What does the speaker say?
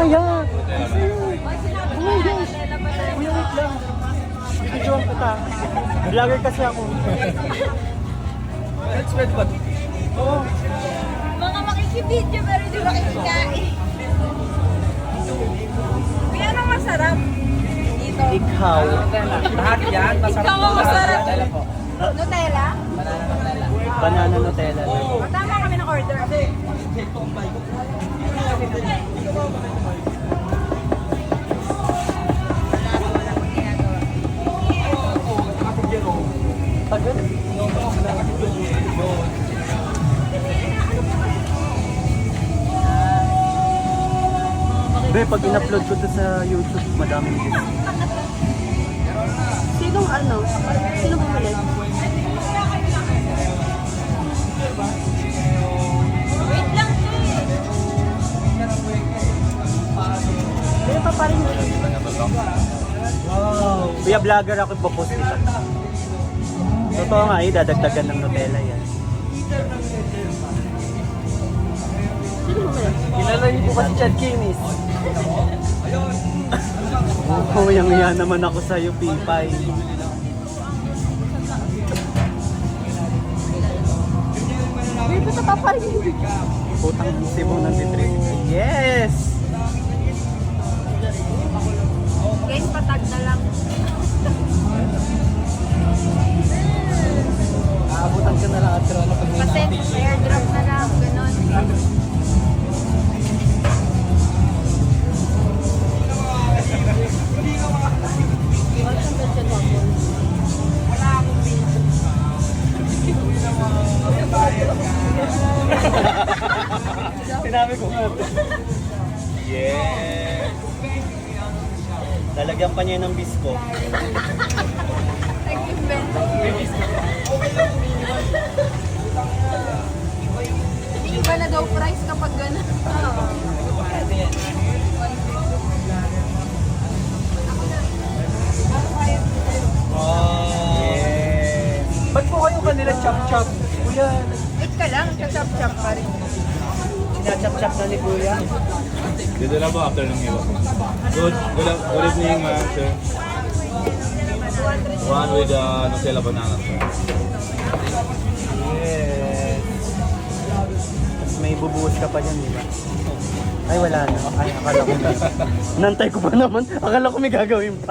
Kuya! Oh my gosh! Kuya, wait lang. Bibidyoan kita. Vlogger kasi ako. Let's wait what? Oo. Mga makikibidyo pero di makikikain. Kaya anong masarap? Dito. Ikaw. Lahat yan, masarap. Ikaw ang masarap. Nutella po. Nutella? Banana Nutella. Banana Nutella. Matama kami ng order. Tagal. Be, pag in-upload ko to sa YouTube, madaming views. Sinong ano? Sino bumili? Wait lang, Pero pa pa rin yun. Wow. Kuya, vlogger ako, ipopost kita. Totoo nga eh, dadagdagan ng Nutella yan. Sino bumili? Kilala niyo po ba si Chad Kinis? Oh, yang naman ako sa'yo, Pipay. Wait, basta pa pa rin yun. Putang Cebu ng titrip. Yes! Guys, patag na lang. Aabutan ka na lang at ano pag may Kasi airdrop na lang, gano'n. Sinabi ko nga. Yeah! Lalagyan pa niya ng bisko. Thank you, Ben. Iba na daw price kapag gano'n. Yeah! Ba't po kayo kanila chop-chop? Kuya, Wait ka lang, chop-chop pa rin. Sinachap-chap na ni Kuya. Dito na po after ng iba. Good evening, ma'am, sir. One with Nutella banana, sir. Yes! Tapos may bubuhos ka pa dyan, di ba? Ay, wala na. Ay, akala ko. Nantay ko pa naman. Akala ko may gagawin pa.